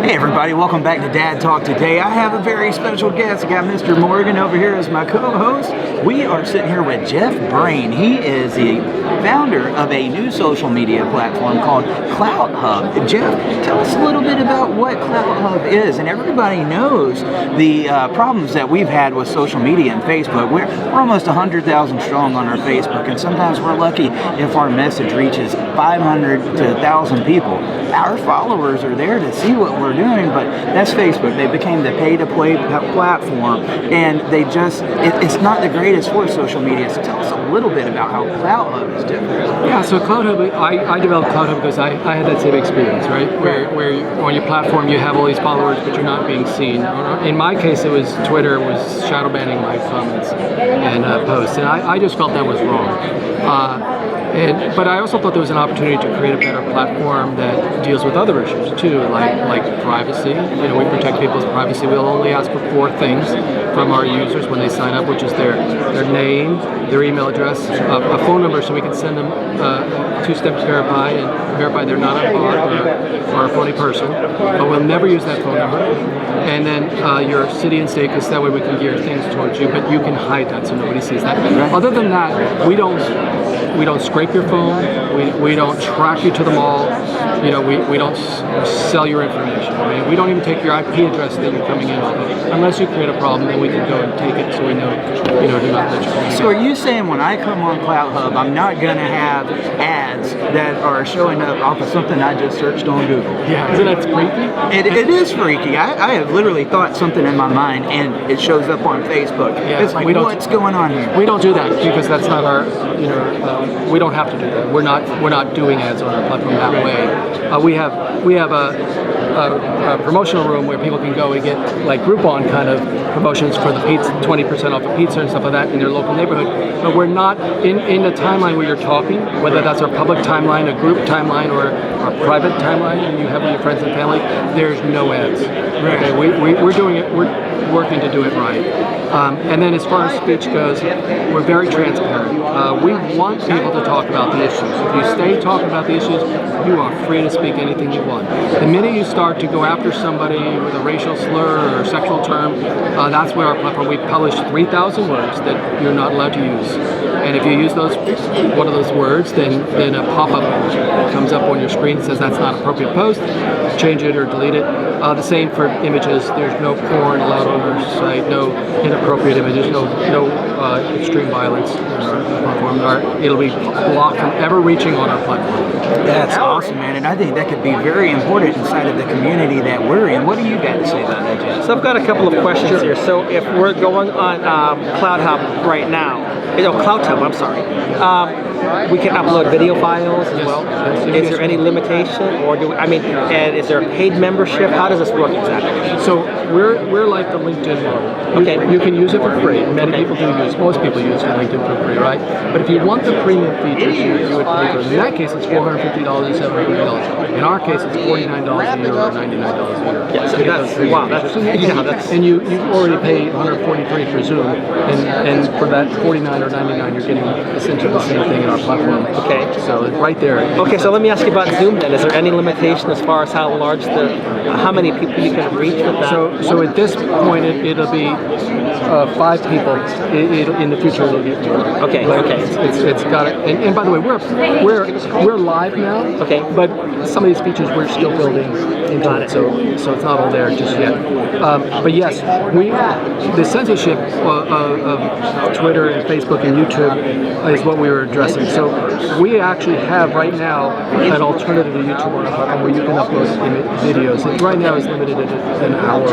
Hey everybody, welcome back to Dad Talk. Today I have a very special guest. I got Mr. Morgan over here as my co-host. We are sitting here with Jeff Brain. He is the founder of a new social media platform called CloutHub. Jeff, tell us a little bit about what CloutHub is. And everybody knows the problems that we've had with social media and Facebook. We're almost 100,000 strong on our Facebook, and sometimes we're lucky if our message reaches 500 to 1,000 people. Our followers are there to see what we're doing, but that's Facebook. They became the pay-to-play platform, and they just, it's not the greatest for social media. So tell us a little bit about how CloutHub is different. Yeah, so CloutHub, I developed CloutHub because I had that same experience, right? Where on your platform you have all these followers, but you're not being seen. In my case, it was Twitter was shadow banning my comments and posts, and I just felt that was wrong. But I also thought there was an opportunity to create a better platform that deals with other issues too, like privacy. You know, we protect people's privacy. We'll only ask for 4 things from our users when they sign up, which is their name, their email address, a phone number, so we can send them 2-step verify and verify they're not a bot or a phony person. But we'll never use that phone number. And then your city and state, because that way we can gear things towards you, but you can hide that so nobody sees that. Other than that, we don't scrape your phone, we don't track you to the mall, you know, we don't sell your information. I mean, we don't even take your IP address that you're coming in on. Unless you create a problem, then we can go and take it so we know, you know, do not let you come in. So are you saying when I come on CloutHub, I'm not going to have ads that are showing up off of something I just searched on Google? Yeah, isn't that freaky? It is freaky. I have literally thought something in my mind and it shows up on Facebook. Yeah, it's like, what's going on here? We don't do that because that's not our, you know, we don't have to do that. We're not doing ads on our platform that way. We have a promotional room where people can go and get like Groupon kind of promotions for the pizza, 20% off a pizza and stuff like that in their local neighborhood. But we're not in the timeline where you're talking, whether that's our public timeline, a group timeline, or a private timeline, and you have with your friends and family. There's no ads. Okay, we're doing it. We're working to do it right. And then as far as speech goes, we're very transparent. We want people to talk about the issues. If you stay talking about the issues, you are free to speak anything you want. The minute you start to go after somebody with a racial slur or sexual term, that's where our platform, we publish 3,000 words that you're not allowed to use. And if you use one of those words, then a pop-up comes up on your screen that says that's not an appropriate post, change it or delete it. The same for images. There's no porn allowed on our site, no inappropriate images, no extreme violence on our platform. It'll be blocked from ever reaching on our platform. That's awesome, man, and I think that could be very important inside of the community that we're in. What do you got to say about that, Jeff? So I've got a couple of questions here. So if we're going on CloutHub right now, CloutHub, I'm sorry. We can upload video files as well. Is there any limitation, or and is there a paid membership? How does this work exactly? So we're like the LinkedIn model. Okay, you can use it for free. Many people do most people use LinkedIn for free, right? But if you want the premium features, you would pay for it. In that case, it's $450 and $750. In our case, it's $49 a year or $99 a year. Yeah, so that's and you already pay $143 for Zoom, and for that $49 or $99, you're getting essentially the same thing in our platform. Okay. So it's right there. Okay, so let me ask you about Zoom then. Is there any limitation as far as how many people you can reach with that? So at this point, it'll be 5 people. In the future, it'll get more. Okay. It's got it. And by the way, we're live now. Okay. But some of these features we're still building into it. So it's not all there just yet. But yes, the censorship of Twitter and Facebook and YouTube is what we were addressing. So we actually have right now an alternative to YouTube on our platform where you can upload videos. And right now it's limited to an hour.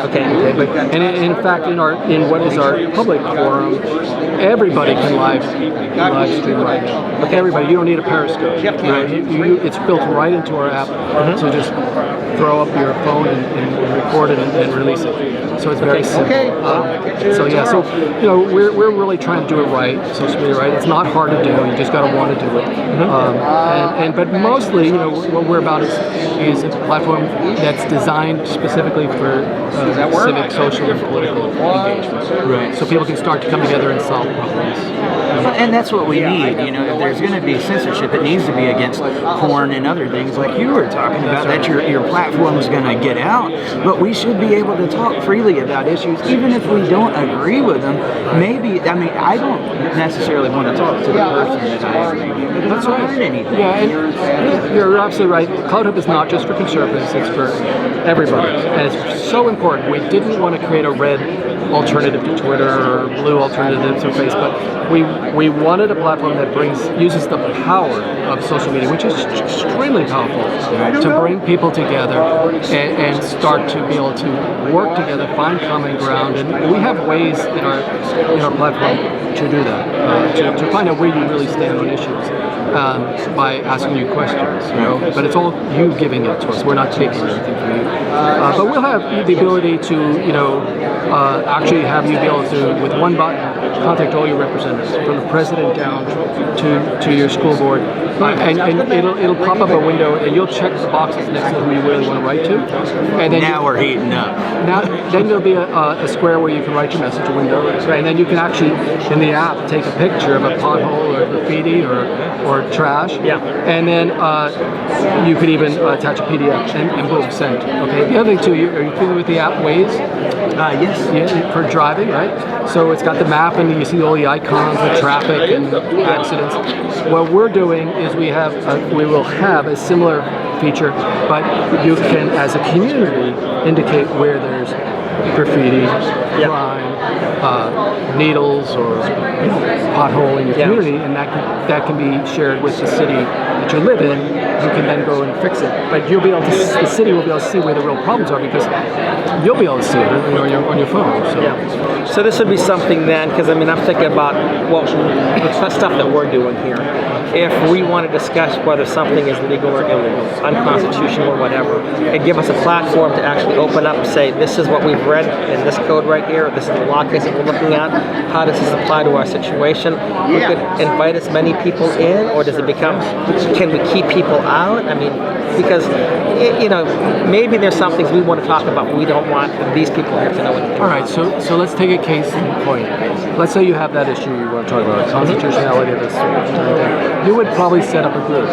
Okay. But in fact, in what is our public forum, everybody can live stream right now. Okay. Everybody. You don't need a Periscope. Yep. Right? It's built right into our app. So just throw up your phone and record it and release it. So it's very simple. We're really trying to do it right. Social media, right? It's not hard to do. You just got to want to do it. But mostly, what we're about is a platform that's designed specifically for civic, social, and political engagement. Right. So people can start to come together and solve problems. And that's what we need. You know, if there's going to be censorship, it needs to be against porn and other things like you were talking about. That your platform is going to get out, but we should be able to talk freely about issues, even if we don't agree with them. Maybe I don't necessarily want to talk to the person that I agree with. That's not anything. Yeah, and you're absolutely right. CloutHub is not just for conservatives; it's for everybody, and it's so important. We didn't want to create a red alternative to Twitter or blue alternative to Facebook. We wanted a platform that uses the power of social media, which is extremely powerful, to bring people together and start to be able to work together, find common ground, and we have ways in our platform to do that, to find out where you really stand on issues. By asking you questions, but it's all you giving it to us. We're not taking anything from you. But we'll have the ability to, actually have you be able to, with one button, contact all your representatives, from the president down to your school board, and it'll pop up a window, and you'll check the boxes next to who you really want to write to. And then now we're heating up. Then there'll be a square where you can write your message, a window, and then you can actually, in the app, take a picture of a pothole or graffiti or trash. Yeah. And then you could even attach a PDF and boom, send. Okay. The other thing too, are you familiar with the app Waze? Yes. Yeah, for driving, right? So it's got the map, and you see all the icons with traffic and accidents. What we're doing is we will have a similar feature, but you can, as a community, indicate where there's graffiti, crime, needles, or pothole in your community, and that can be shared with the city that you live in. You can then go and fix it, but the city will be able to see where the real problems are, because you'll be able to see it on your phone. So. Yeah. So this would be something then, because I'm thinking about the stuff that we're doing here. If we want to discuss whether something is legal or illegal, unconstitutional or whatever, and give us a platform to actually open up and say, this is what we've read in this code right here, this is the law case that we're looking at, how does this apply to our situation? We could invite as many people in, or does it become, can we keep people out? Because, maybe there's some things we want to talk about, but we don't want these people here to know anything. All right, so let's take a case in point. Let's say you have that issue you want to talk about, constitutionality of this sort of thing. You would probably set up a group,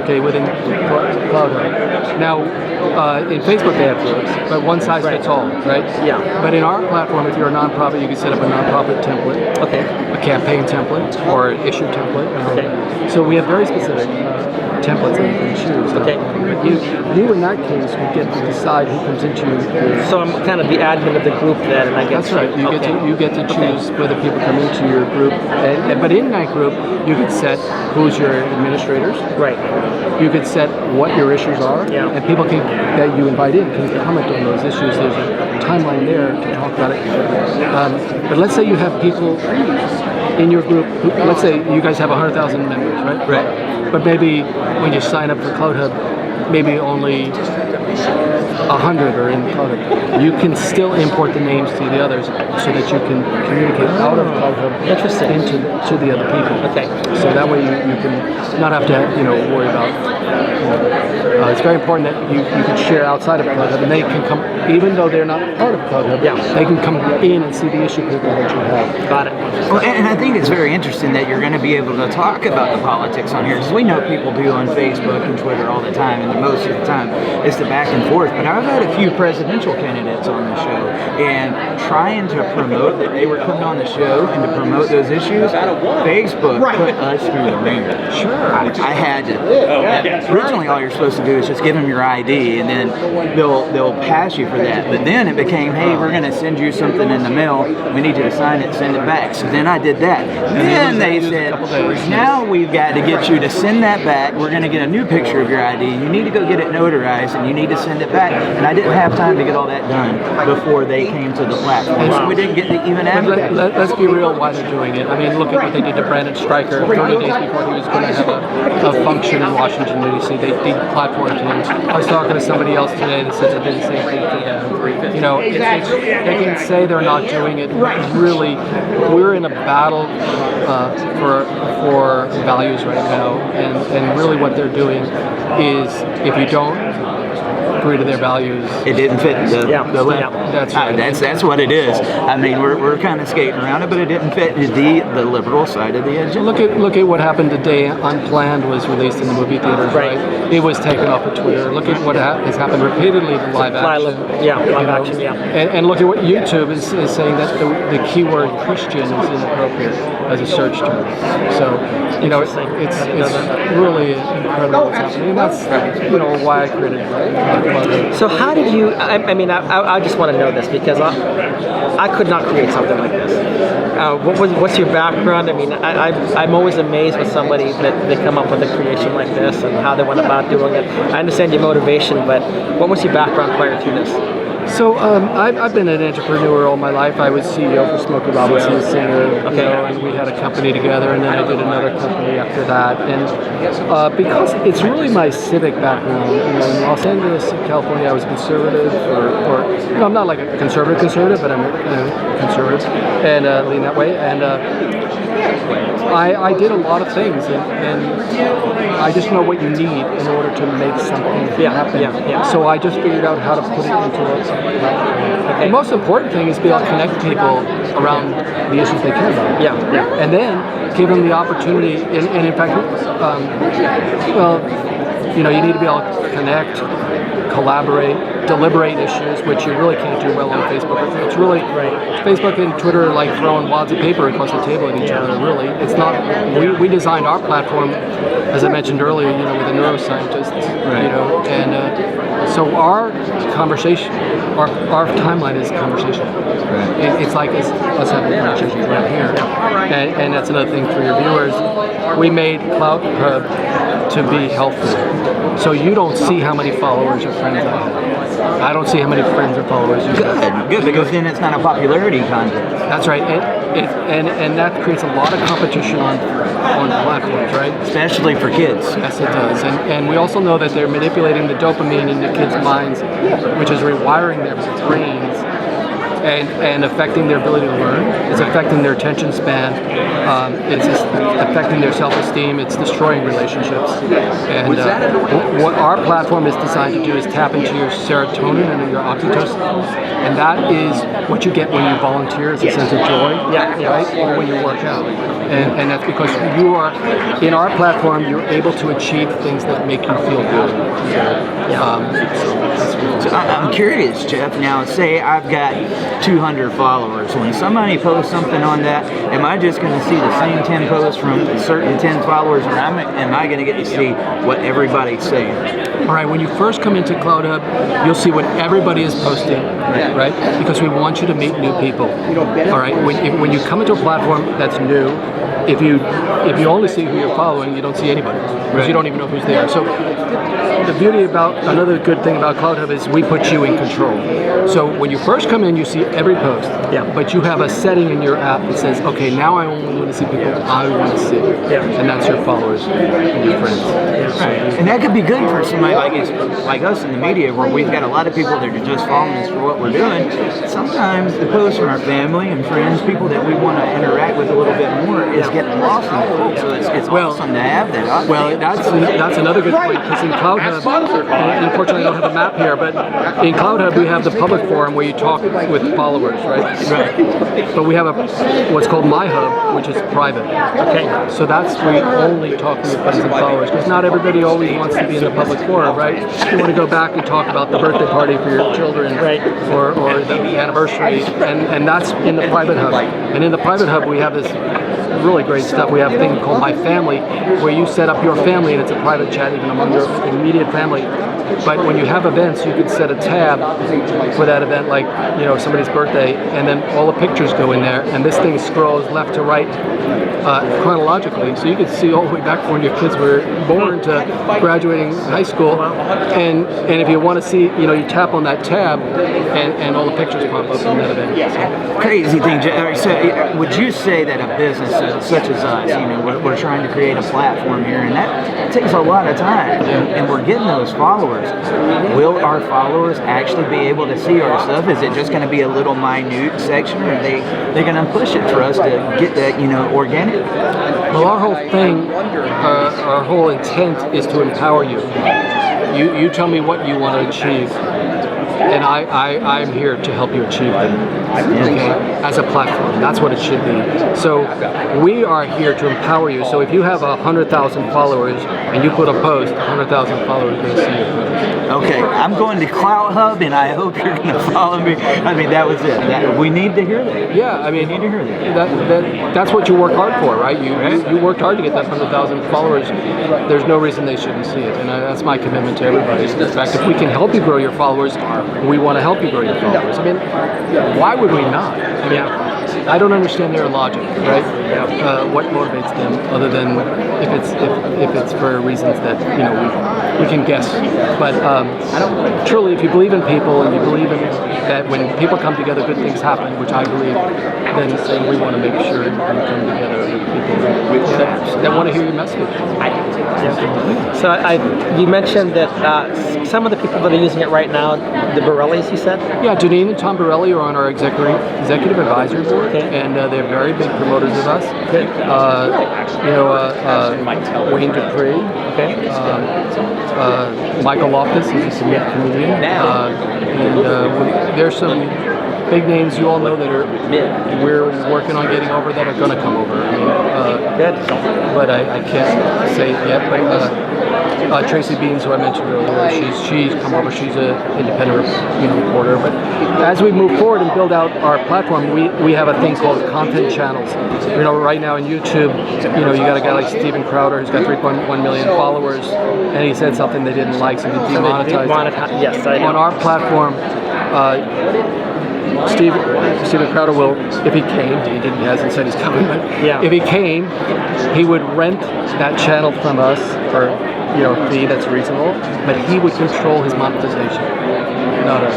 okay, within CloutHub. Now, in Facebook they have groups, but one size fits all, right? Yeah. But in our platform, if you're a nonprofit, you can set up a nonprofit template, a campaign template, or an issue template. So we have very specific templates that you can choose. Okay. But you in that case would get to decide who comes into your So I'm kind of the admin of the group then, and I get That's right. You get to choose whether people come into your group, but in that group you could set who's your administrators. Right. You could set what your issues are, and people that you invite in can comment on those issues. There's a timeline there to talk about it. But let's say you have people in your group. Let's say you guys have 100,000 members, right? Right. But maybe when you sign up for CloutHub, maybe only 100 are in CloutHub. You can still import the names to the others so that you can communicate out of CloutHub into the other people. Okay. So that way you can not have to worry about. It's very important that you can share outside of CloutHub, and they can come, even though they're not part of CloutHub. They can come in and see the issue paper that you have. Got it. Well, and I think it's very interesting that you're going to be able to talk about the politics on here, because we know people do on Facebook and Twitter all the time, and most of the time it's the back and forth. But I've had a few presidential candidates on the show, and trying to promote that they were coming on the show and to promote those issues, Facebook put us through the ringer. Sure. I had to. Originally, all you're supposed to do is just give them your ID, and then they'll pass you for that. But then it became, hey, we're going to send you something in the mail. We need you to sign it, send it back. So then I did that. Then they said, now we've got to get you to send that back. We're going to get a new picture of your ID. You need to go get it notarized, and you need to send it back. And I didn't have time to get all that done before they came to the platform. So we didn't get to even advertise. Let's be real why they're doing it. Look at what they did to Brandon Stryker 30 days before he was going to have a function in Washington, D.C. They deplatformed him. I was talking to somebody else today that said they did the same thing for them. They can say they're not doing it. Really, we're in a battle for values right now, and really what they're doing is, if you don't agree to their values. It didn't fit the Yeah. That's right. That's what it is. I mean, we're kind of skating around it, but it didn't fit the liberal side of the agenda. Look at what happened today. Unplanned was released in the movie theaters, right? It was taken off of Twitter. Look at what has happened repeatedly to live action. Live action, yeah. And look at what YouTube is saying, that the keyword Christian is inappropriate as a search term. So, it's really incredible what's happening. And that's, why I created CloutHub. So how did you? I just want to know this because I could not create something like this. What's your background? I mean, I'm always amazed with somebody that they come up with a creation like this and how they went about doing it. I understand your motivation, but what was your background prior to this? So I've been an entrepreneur all my life. I was CEO for Smokey Robinson's singer, and we had a company together, and then I did another company after that. And because it's really my civic background, in Los Angeles, California, I was conservative, or I'm not like a conservative, but I'm conservative and lean that way. And I did a lot of things, and I just know what you need in order to make something happen. So I just figured out how to put it into a. The most important thing is to be able to connect people around the issues they care about. And then give them the opportunity. And in fact, you need to be able to connect, collaborate, deliberate issues, which you really can't do well on Facebook. It's really Facebook and Twitter are like throwing wads of paper across the table at each other. Really, it's not. We designed our platform, as I mentioned earlier, with a neuroscientist, and so our conversation, our timeline is conversation. It's like us having conversations right here, and that's another thing for your viewers. We made CloutHub to be helpful, so you don't see how many followers or friends I have. I don't see how many friends or followers you have. Good, because then it's not a popularity contest. That's right, and that creates a lot of competition on platforms, right? Especially for kids. Yes, it does. And we also know that they're manipulating the dopamine in the kids' minds, which is rewiring their brains and affecting their ability to learn. It's affecting their attention span. It's affecting their self-esteem. It's destroying relationships. And what our platform is designed to do is tap into your serotonin and your oxytocin, and that is what you get when you volunteer. It's a sense of joy, right? Or when you work out. And that's because you are, in our platform, you're able to achieve things that make you feel good. So I'm curious, Jeff. Now, say I've got 200 followers. When somebody posts something on that, am I just going to see the same 10 posts from certain 10 followers, or am I going to get to see what everybody's saying? All right, when you first come into CloutHub, you'll see what everybody is posting, right? Because we want you to meet new people. All right, when you come into a platform that's new, if you only see who you're following, you don't see anybody, because you don't even know who's there. So the beauty about, another good thing about CloutHub is we put you in control. So when you first come in, you see every post, but you have a setting in your app that says, okay, now I only want to see people I want to see, and that's your followers and your friends. And that could be good for somebody like us in the media, where we've got a lot of people that are just following us for what we're doing. Sometimes the posts from our family and friends, people that we want to interact with a little bit more, is getting lost in it. So it's awesome to have that. Well, that's another good point, because in CloutHub, and unfortunately I don't have a map here, but in CloutHub we have the public forum where you talk with followers, right? But we have what's called My Hub, which is private. Okay. So that's where you only talk with friends and followers, because not everybody always wants to be in the public forum, right? You want to go back and talk about the birthday party for your children, or the anniversary, and that's in the private hub. And in the private hub we have this really great stuff. We have a thing called My Family, where you set up your family, and it's a private chat even among your immediate family. But when you have events, you can set a tab for that event, like somebody's birthday, and then all the pictures go in there, and this thing scrolls left to right chronologically, so you can see all the way back when your kids were born to graduating high school. And if you want to see, you tap on that tab, and all the pictures pop up in that event. Crazy thing. So would you say that a business such as us, we're trying to create a platform here, and that takes a lot of time, and we're getting those followers. Will our followers actually be able to see our stuff? Is it just going to be a little minute section, or are they going to push it for us to get that, organic? Well, our whole thing, our whole intent is to empower you. You tell me what you want to achieve, and I'm here to help you achieve them. Okay, as a platform, that's what it should be. So we are here to empower you. So if you have 100,000 followers and you put a post, 100,000 followers are going to see your post. Okay, I'm going to CloutHub, and I hope you're going to follow me. I mean, that was it. We need to hear that. Yeah, I mean, we need to hear that. That's what you work hard for, right? You worked hard to get that 100,000 followers. There's no reason they shouldn't see it, and that's my commitment to everybody. In fact, if we can help you grow your followers, we want to help you grow your followers. I mean, why would we not? I mean, I don't understand their logic, right? What motivates them, other than if it's for reasons that we can guess. But truly, if you believe in people and you believe in that when people come together, good things happen, which I believe, then we want to make sure we come together with people that want to hear your message. So you mentioned that some of the people that are using it right now, the Borellis, you said? Yeah, Janine and Tom Borelli are on our executive advisory board, and they're very big promoters of us. Wayne Dupree, Michael Loftus is a comedian, and there's some big names you all know that we're working on getting over that are going to come over. I mean, but I can't say it yet. But Tracy Beans, who I mentioned earlier, she's come over. She's an independent reporter. But as we move forward and build out our platform, we have a thing called content channels. Right now on YouTube, you got a guy like Steven Crowder who's got 3.1 million followers, and he said something they didn't like, so he demonetized it. Yes, I know. On our platform, Steven Crowder will, if he came, he hasn't said he's coming, but if he came, he would rent that channel from us for a fee that's reasonable, but he would control his monetization, not us.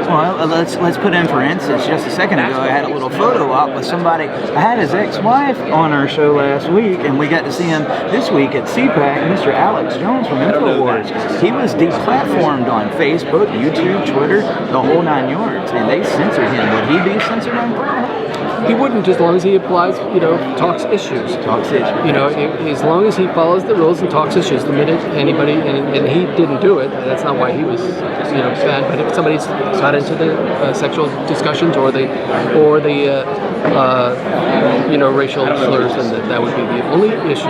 Well, let's put in for instance. Just a second ago, I had a little photo op with somebody. I had his ex-wife on our show last week, and we got to see him this week at CPAC. Mr. Alex Jones from InfoWars. He was deplatformed on Facebook, YouTube, Twitter, the whole 9 yards, and they censored him. Would he be censored on Pornhub? He wouldn't, as long as he applies, talks issues. As long as he follows the rules and talks issues. The minute anybody, and he didn't do it, that's not why he was, banned. But if somebody's got into the sexual discussions or the racial slurs, then that would be the only issue.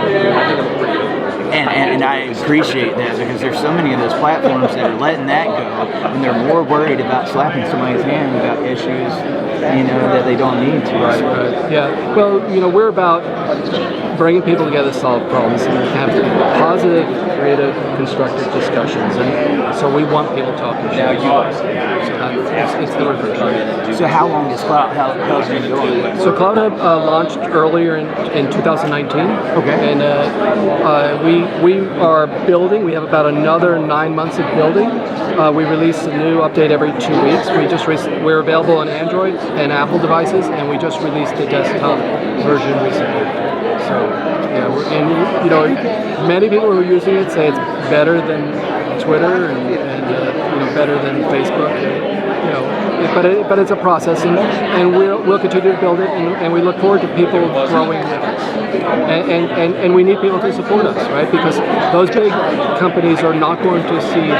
And I appreciate that, because there's so many of those platforms that are letting that go, and they're more worried about slapping somebody's hand about issues, that they don't need to. Right. Yeah. Well, we're about bringing people together to solve problems and have positive, creative, constructive discussions, and so we want people talking. It's the reverse. So how long has CloutHub been going? So CloutHub launched earlier in 2019. Okay. And we are building. We have about another 9 months of building. We release a new update every 2 weeks. We're available on Android and Apple devices, and we just released the desktop version recently. So many people who are using it say it's better than Twitter and better than Facebook. But it's a process, and we'll continue to build it, and we look forward to people growing with us. And we need people to support us, right? Because those big companies are not going to see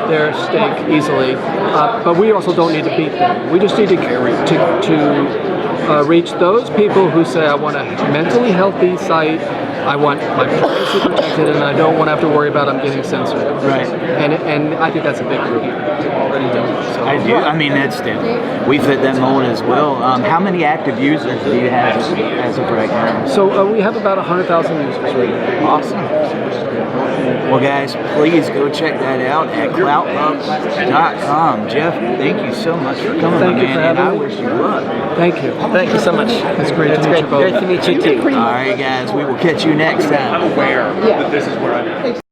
their stake easily, but we also don't need to beat them. We just need to reach those people who say, I want a mentally healthy site, I want my privacy protected, and I don't want to have to worry about I'm getting censored. Right. And I think that's a big group. So, I do. I mean, we fit that mold as well. How many active users do you have as of right now? So we have about 100,000 users right now. Awesome. Well, guys, please go check that out at CloutHub.com. Jeff, thank you so much for coming, thank you for having me. I wish you luck. Thank you. Thank you so much. It's great to meet you both. Great to meet you too. All right, guys, we will catch you next time. I'm aware that this is where I'm at.